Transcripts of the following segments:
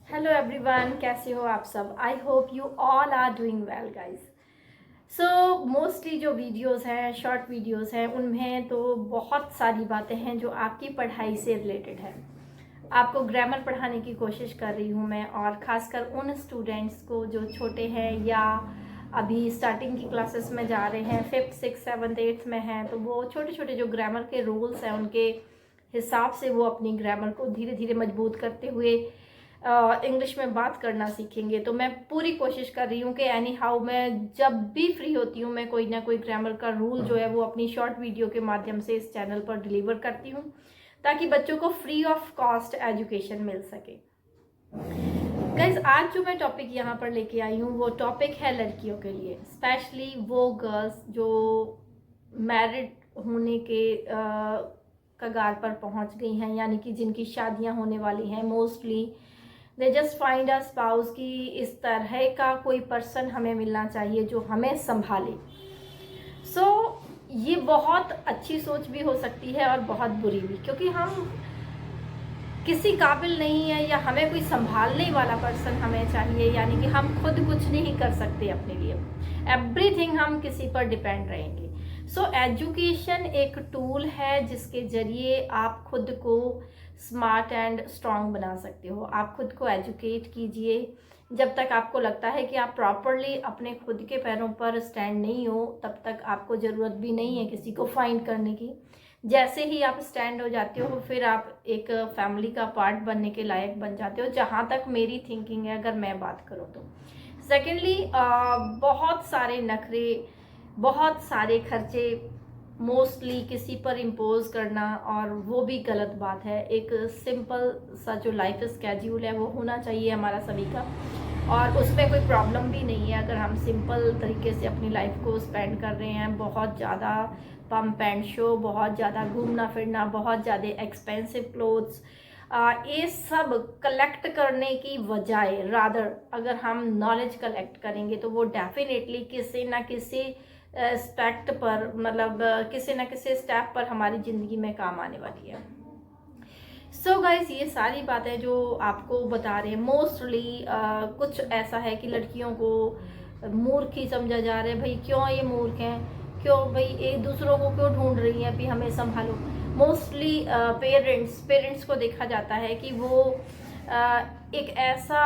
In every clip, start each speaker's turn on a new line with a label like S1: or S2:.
S1: Hello everyone, कैसे हो आप सब। I hope you all are doing well guys. So mostly जो वीडियोस हैं, शॉर्ट वीडियोस हैं, उनमें तो बहुत सारी बातें हैं जो आपकी पढ़ाई से रिलेटेड है। आपको ग्रामर पढ़ाने की कोशिश कर रही हूँ मैं, और ख़ासकर उन स्टूडेंट्स को जो छोटे हैं या अभी स्टार्टिंग की क्लासेस में जा रहे हैं, 5th 6th 7th 8th में हैं, तो वो छोटे छोटे जो ग्रामर के रूल्स हैं उनके हिसाब से वो अपनी ग्रामर को धीरे धीरे मजबूत करते हुए इंग्लिश में बात करना सीखेंगे। तो मैं पूरी कोशिश कर रही हूँ कि एनी हाउ मैं जब भी फ्री होती हूँ मैं कोई ना कोई ग्रामर का रूल जो है वो अपनी शॉर्ट वीडियो के माध्यम से इस चैनल पर डिलीवर करती हूँ, ताकि बच्चों को फ्री ऑफ कॉस्ट एजुकेशन मिल सके। गाइज, आज जो मैं टॉपिक यहाँ पर लेके आई हूँ वो टॉपिक है लड़कियों के लिए, स्पेशली वो गर्ल्स जो मैरिड होने के कगार पर पहुँच गई हैं, यानी कि जिनकी शादियाँ होने वाली हैं। Mostly they just find a spouse कि इस तरह का कोई पर्सन हमें मिलना चाहिए जो हमें संभाले। सो ये बहुत अच्छी सोच भी हो सकती है और बहुत बुरी भी, क्योंकि हम किसी काबिल नहीं है या हमें कोई संभालने वाला पर्सन हमें चाहिए, यानी कि हम खुद कुछ नहीं कर सकते अपने लिए। एवरीथिंग हम किसी पर डिपेंड रहेंगे। सो एजुकेशन एक टूल है जिसके जरिए आप खुद को स्मार्ट एंड स्ट्रांग बना सकते हो। आप खुद को एजुकेट कीजिए। जब तक आपको लगता है कि आप प्रॉपरली अपने खुद के पैरों पर स्टैंड नहीं हो, तब तक आपको ज़रूरत भी नहीं है किसी को फाइंड करने की। जैसे ही आप स्टैंड हो जाते हो, फिर आप एक फैमिली का पार्ट बनने के लायक बन जाते हो, जहाँ तक मेरी थिंकिंग है अगर मैं बात करूँ तो। सेकेंडली, बहुत सारे नखरे, बहुत सारे खर्चे मोस्टली किसी पर इम्पोज करना, और वो भी गलत बात है। एक सिंपल सा जो लाइफ स्केड्यूल है वो होना चाहिए हमारा सभी का, और उसमें कोई प्रॉब्लम भी नहीं है अगर हम सिंपल तरीके से अपनी लाइफ को स्पेंड कर रहे हैं। बहुत ज़्यादा पम्प एंड शो, बहुत ज़्यादा घूमना फिरना, बहुत ज़्यादा एक्सपेंसिव क्लोथ्स, ये सब कलेक्ट करने की बजाय रादर अगर हम नॉलेज कलेक्ट करेंगे तो वो डेफिनेटली किसी ना किसी एस्पेक्ट पर, मतलब किसी ना किसी स्टेप पर हमारी ज़िंदगी में काम आने वाली है। सो गाइज, ये सारी बातें जो आपको बता रहे हैं मोस्टली कुछ ऐसा है कि लड़कियों को मूर्ख ही समझा जा रहा है। भाई क्यों ये मूर्ख हैं, क्यों भाई एक दूसरों को क्यों ढूंढ रही हैं अभी हमें संभालो। मोस्टली पेरेंट्स को देखा जाता है कि वो एक ऐसा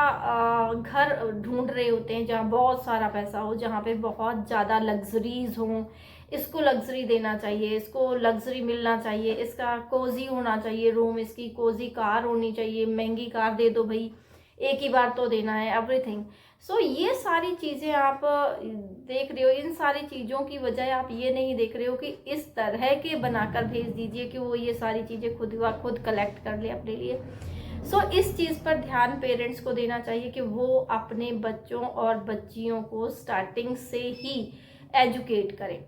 S1: घर ढूंढ रहे होते हैं जहाँ बहुत सारा पैसा हो, जहाँ पे बहुत ज़्यादा लग्जरीज हों। इसको लग्जरी देना चाहिए, इसको लग्जरी मिलना चाहिए, इसका कोजी होना चाहिए रूम, इसकी कोजी कार होनी चाहिए, महंगी कार दे दो भाई, एक ही बार तो देना है, एवरीथिंग। सो ये सारी चीज़ें आप देख रहे हो। इन सारी चीज़ों की वजह आप ये नहीं देख रहे हो कि इस तरह के बनाकर भेज दीजिए कि वो ये सारी चीज़ें खुद कलेक्ट कर ले अपने लिए। सो इस चीज़ पर ध्यान पेरेंट्स को देना चाहिए कि वो अपने बच्चों और बच्चियों को स्टार्टिंग से ही एजुकेट करें।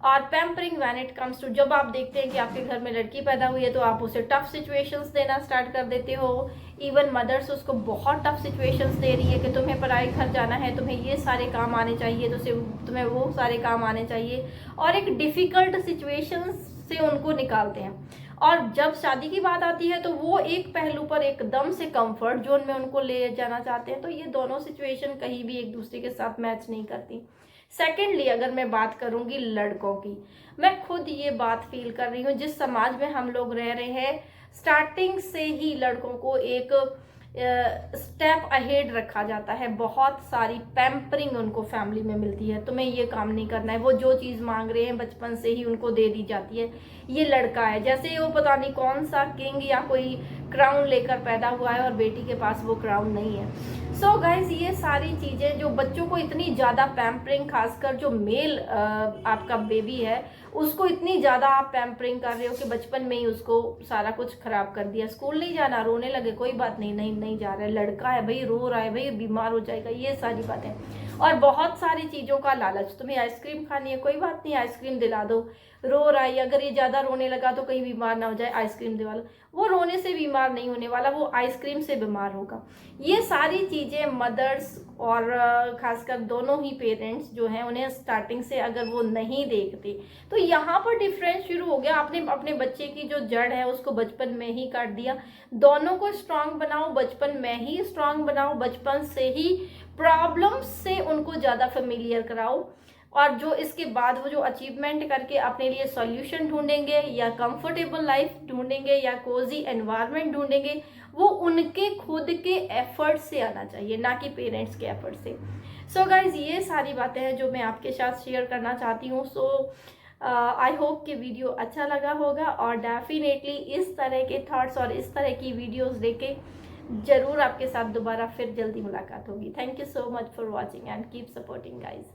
S1: और pampering when it comes to, जब आप देखते हैं कि आपके घर में लड़की पैदा हुई है तो आप उसे टफ सिचुएशंस देना स्टार्ट कर देते हो। इवन मदर्स उसको बहुत टफ सिचुएशंस दे रही है कि तुम्हें पराए घर जाना है, तुम्हें ये सारे काम आने चाहिए, तो तुम्हें वो सारे काम आने चाहिए, और एक डिफ़िकल्ट सिचुएशंस से उनको निकालते हैं। और जब शादी की बात आती है तो वो एक पहलू पर एकदम से कंफर्ट जोन में उनको ले जाना चाहते हैं। तो ये दोनों सिचुएशन कहीं भी एक दूसरे के साथ मैच नहीं करती। सेकेंडली, अगर मैं बात करूंगी लड़कों की, मैं खुद ये बात फील कर रही हूँ। जिस समाज में हम लोग रह रहे हैं, स्टार्टिंग से ही लड़कों को एक स्टेप अहेड रखा जाता है। बहुत सारी पैम्परिंग उनको फैमिली में मिलती है, तुम्हें ये काम नहीं करना है, वो जो चीज़ मांग रहे हैं बचपन से ही उनको दे दी जाती है। ये लड़का है जैसे वो पता नहीं कौन सा किंग या कोई क्राउन लेकर पैदा हुआ है, और बेटी के पास वो क्राउन नहीं है। सो गाइज, ये सारी चीज़ें जो बच्चों को इतनी ज़्यादा पैम्परिंग, खासकर जो मेल आपका बेबी है उसको इतनी ज़्यादा आप पैम्परिंग कर रहे हो कि बचपन में ही उसको सारा कुछ खराब कर दिया। स्कूल नहीं जाना, रोने लगे, कोई बात नहीं, नहीं जा रहा है, लड़का है भाई, रो रहा है भाई, बीमार हो जाएगा, ये सारी बातें। और बहुत सारी चीज़ों का लालच, तुम्हें आइसक्रीम खानी है, कोई बात नहीं आइसक्रीम दिला दो, रो रहा है, अगर ये ज़्यादा रोने लगा तो कहीं बीमार ना हो जाए, आइसक्रीम दे वाला, वो रोने से बीमार नहीं होने वाला, वो आइसक्रीम से बीमार होगा। ये सारी चीज़ें मदर्स और खासकर दोनों ही पेरेंट्स जो हैं उन्हें स्टार्टिंग से अगर वो नहीं देखते तो यहाँ पर डिफरेंस शुरू हो गया। आपने अपने बच्चे की जो जड़ है उसको बचपन में ही काट दिया। दोनों को स्ट्रांग बनाओ, बचपन में ही स्ट्रांग बनाओ, बचपन से ही प्रॉब्लम्स से उनको ज़्यादा फेमिलियर कराओ, और जो इसके बाद वो जो अचीवमेंट करके अपने लिए सॉल्यूशन ढूंढेंगे या कंफर्टेबल लाइफ ढूंढेंगे या कोजी एनवायरनमेंट ढूंढेंगे, वो उनके खुद के एफर्ट से आना चाहिए, ना कि पेरेंट्स के एफर्ट से। सो गाइज, ये सारी बातें हैं जो मैं आपके साथ शेयर करना चाहती हूँ। सो आई होप कि वीडियो अच्छा लगा होगा, और डेफिनेटली इस तरह के थॉट्स और इस तरह की वीडियोस लेके ज़रूर आपके साथ दोबारा फिर जल्दी मुलाकात होगी। Thank you so much for watching and keep supporting guys.